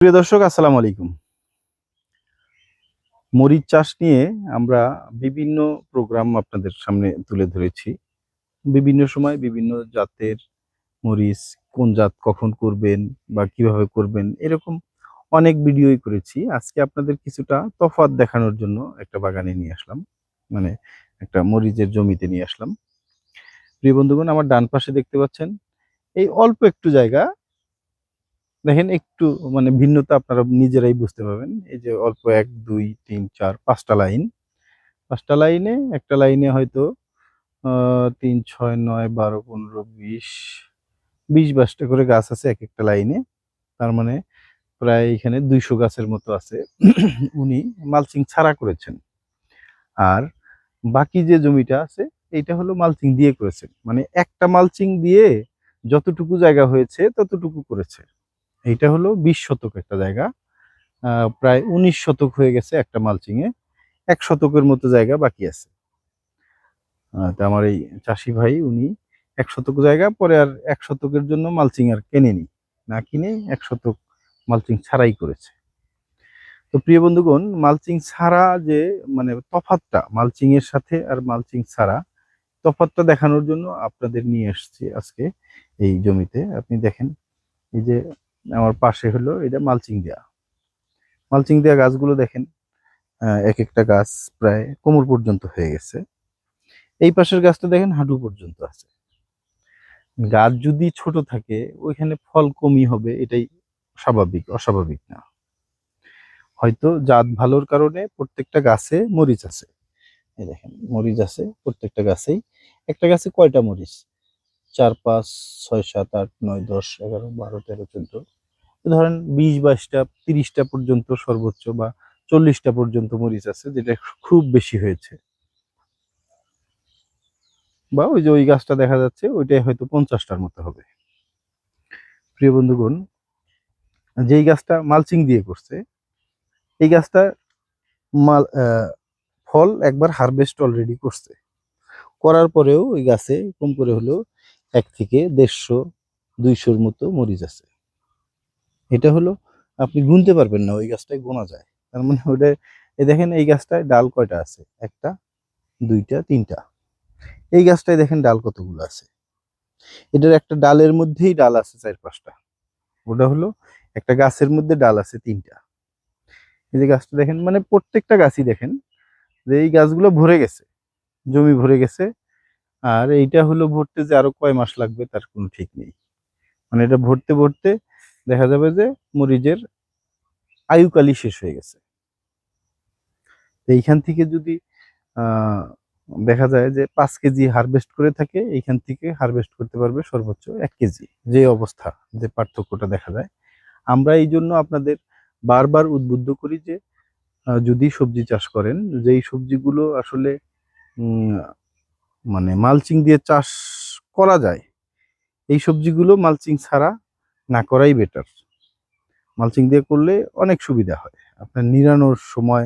প্রিয় দর্শক, আসসালামু আলাইকুম। মরিচ চাষ নিয়ে আমরা বিভিন্ন প্রোগ্রাম আপনাদের সামনে তুলে ধরেছি। বিভিন্ন সময় বিভিন্ন জাতের মরিচ, কোন জাত কখন করবেন বা কিভাবে করবেন, এরকম অনেক ভিডিওই করেছি। আজকে আপনাদের কিছুটা তফাৎ দেখানোর জন্য একটা বাগানে নিয়ে আসলাম, মানে একটা মরিচের জমিতে নিয়ে আসলাম। প্রিয় বন্ধুগণ, আমার ডান পাশে দেখতে পাচ্ছেন, এই অল্প একটু জায়গা দেখেন, একটু মানে ভিন্নতা আপনারা নিজেরাই বুঝতে পারবেন। এই যে অল্প ১ ২ ৩ ৪ ৫টা লাইন, ৫টা লাইনে, একটা লাইনে হয়তো ৩ ৬ ৯ ১২ ১৫ ২০ ২২টা করে গাছ আছে এক একটা লাইনে। তার মানে প্রায় এখানে ২০০ গাছের মতো আছে। উনি মালচিং ছাড়া করেছেন। আর বাকি যে জমিটা আছে এইটা হলো মালচিং দিয়ে করেছেন। মানে একটা মালচিং দিয়ে যতটুকু জায়গা হয়েছে ততটুকু করেছে। এইটা হলো ২০ শতক একটা জায়গা। প্রায় ১৯ শতক হয়ে গেছে একটা মালচিং এ। ১ শতকের মতো জায়গা বাকি আছে। তা আমার এই চাষি ভাই উনি ১ শতক জায়গা পরে আর ১ শতকের জন্য মালচিং আর কেনেনি। না কিনে ১ শতক মালচিং ছাড়াই করেছে। তো প্রিয় বন্ধুগণ, মালচিং ছাড়া যে মানে তফাৎটা মালচিং এর সাথে আর মালচিং ছাড়া তফাৎটা দেখানোর জন্য আপনাদের নিয়ে এসেছি আজকে এই জমিতে। আপনি দেখেন, এই যে আমার পাশে হলো এটা মালচিং দেয়া। মালচিং দেয়া গাছগুলো দেখেন, এক একটা গাছ প্রায় কোমর পর্যন্ত হয়ে গেছে। এই পাশের গাছটা দেখেন হাঁটু পর্যন্ত আছে। গাছ যদি ছোট থাকে ওইখানে ফল কমই হবে, এটাই স্বাভাবিক, অস্বাভাবিক না। হয়তো জাত ভালোর কারণে প্রত্যেকটা গাছে মরিচ আছে। এই দেখেন মরিচ আছে প্রত্যেকটা গাছেই। একটা গাছে কয়টা মরিচ? ৪ ৫ ৬ ৭ ৮ ৯ ১০ ১১ ১২ ১৩ ১৪, ধরেন ২০ ২২টা ৩০টা পর্যন্ত সর্বোচ্চ, বা ৪০টা পর্যন্ত মরিচ আছে, যেটা খুব বেশি হয়েছে। বা ওই যে ওই গাছটা দেখা যাচ্ছে ওইটাই হয়তো ৫০টার মতো হবে। প্রিয় বন্ধুগণ, যেই গাছটা মালচিং দিয়ে করছে এই গাছটা মাল ফল একবার হারভেস্ট অলরেডি করছে। করার পরেও ওই গাছে কম করে হলেও ১ থেকে ১৫০ ২০০-র মতো মরিচ আছে। এটা হলো আপনি গুনতে পারবেন না, ওই গাছটায় গোনা যায়। তার মানে ওটা, এই দেখেন এই গাছটায় ডাল কয়টা আছে? ১টা ২টা ৩টা। এই গাছটায় দেখেন ডাল কতগুলো আছে। এটার একটা ডালের মধ্যেই ডাল আছে ৪-৫টা। ওটা হলো একটা গাছের মধ্যে ডাল আছে ৩টা। এই যে গাছটা দেখেন, মানে প্রত্যেকটা গাছই দেখেন যে এই গাছগুলো ভরে গেছে, জমি ভরে গেছে। আর এইটা হলো ভরতে যে আরো কয় মাস লাগবে তার কোনো ঠিক নেই। মানে এটা ভরতে ভরতে দেখা যাবে যে মরিচের আয়ুকালই শেষ হয়ে গেছে। তো এইখান থেকে যদি আহ দেখা যায় যে ৫ কেজি হারভেস্ট করে থাকে, এইখান থেকে হারভেস্ট করতে পারবে সর্বোচ্চ ১ কেজি। যে অবস্থা, যে পার্থক্যটা দেখা যায়, আমরা এই জন্য আপনাদের বারবার উদ্বুদ্ধ করি যে যদি সবজি চাষ করেন, যেই সবজিগুলো আসলে উম, মানে মালচিং দিয়ে চাষ করা যায়, এই সবজিগুলো মালচিং ছাড়া না করাই বেটার। মালচিং দিয়ে করলে অনেক সুবিধা হয়। আপনার নিড়ানোর সময়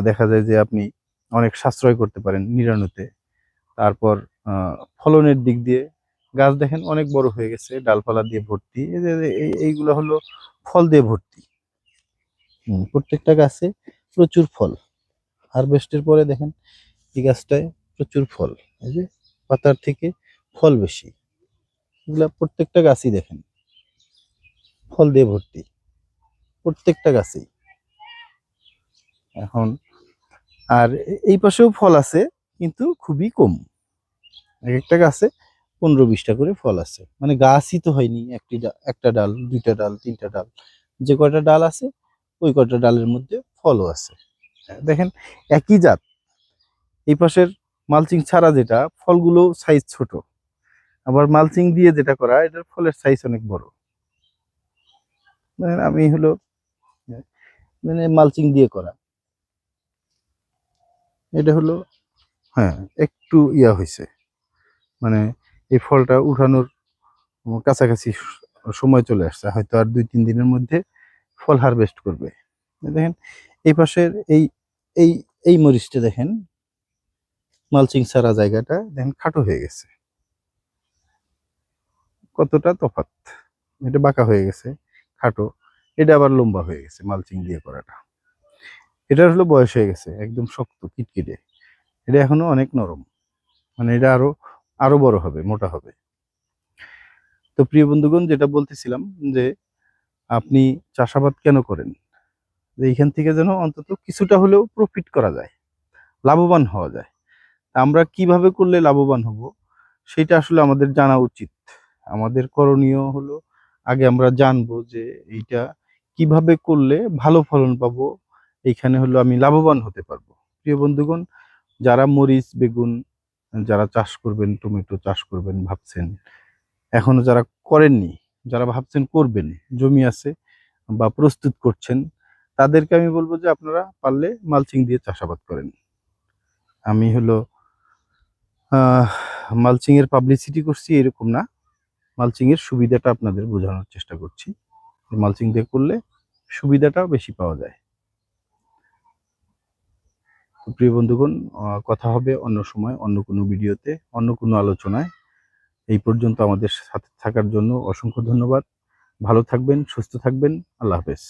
দেখা যায় যে আপনি অনেক সাশ্রয় করতে পারেন নিড়ানোতে। তারপর ফলনের দিক দিয়ে গাছ দেখেন অনেক বড় হয়ে গেছে, ডালপালা দিয়ে ভর্তি। এই যে এইগুলো হলো ফল দিয়ে ভর্তি। প্রত্যেকটা গাছে প্রচুর ফল। হারভেস্টের পরে দেখেন এই গাছটায় প্রচুর ফল। এই যে পাতার থেকে ফল বেশি। এগুলা প্রত্যেকটা গাছই দেখেন ফল দিয়ে ভর্তি, প্রত্যেকটা গাছেই। এখন আর এই পাশেও ফল আছে, কিন্তু খুবই কম। এক একটা গাছে ১৫-২০টা করে ফল আছে। মানে গাছই তো হয়নি, একটা ডাল ২টা ডাল ৩টা ডাল, যে কয়টা ডাল আছে ওই কয়টা ডালের মধ্যে ফলও আছে। দেখেন একই জাত, এই পাশের মালচিং ছাড়া যেটা ফলগুলো সাইজ ছোট, আবার মালচিং দিয়ে যেটা করা এটার ফলের সাইজ অনেক বড়। মানে আমি হলো মানে মালচিং দিয়ে করা, এটা হলো হ্যাঁ একটু ইয়া হয়েছে, মানে এই ফলটা উঠানোর কাছাকাছি সময় চলে আসছে, হয়তো আর ২-৩ দিনের মধ্যে ফল হারভেস্ট করবে। দেখেন এই পাশের এই এই এই মরিচটা দেখেন, মালচিং ছাড়া জায়গাটা দেখেন খাটো হয়ে গেছে। কতটা তফাৎ, এটা বাঁকা হয়ে গেছে, খাটো। এটা আবার লম্বা হয়ে গেছে মালচিং দিয়ে করাটা। এটার হলো বয়স হয়ে গেছে, একদম শক্ত কিটকিটে। এটা এখনো অনেক নরম, মানে এটা আরো আরো বড় হবে, মোটা হবে। তো প্রিয় বন্ধুগণ, যেটা বলতেছিলাম যে আপনি চাষাবাদ কেন করেন, যে এইখান থেকে যেন অন্তত কিছুটা হলেও প্রফিট করা যায়, লাভবান হওয়া যায়। আমরা কিভাবে করলে লাভবান হব সেটা আসলে আমাদের জানা উচিত। আমাদের করণীয় হলো আগে আমরা জানবো যে এইটা কিভাবে করলে ভালো ফলন পাবো, এইখানে হলো আমি লাভবান হতে পারবো। প্রিয় বন্ধুগণ, যারা মরিচ বেগুন যারা চাষ করবেন, টমেটো চাষ করবেন ভাবছেন, এখনো যারা করেননি, যারা ভাবছেন করবেন, জমি আছে বা প্রস্তুত করছেন, তাদেরকে আমি বলবো যে আপনারা পারলে মালচিং দিয়ে চাষাবাদ করেন। আমি হলো মালচিং এর পাবলিসিটি করছি এরকম না, মালচিং এর সুবিধাটা আপনাদের বোঝানোর চেষ্টা করছি। মালচিং দিয়ে করলে সুবিধাটাও বেশি পাওয়া যায়। তো প্রিয় বন্ধুগণ, কথা হবে অন্য সময়, অন্য কোনো ভিডিওতে, অন্য কোনো আলোচনায়। এই পর্যন্ত আমাদের সাথে থাকার জন্য অসংখ্য ধন্যবাদ। ভালো থাকবেন, সুস্থ থাকবেন। আল্লাহ হাফেজ।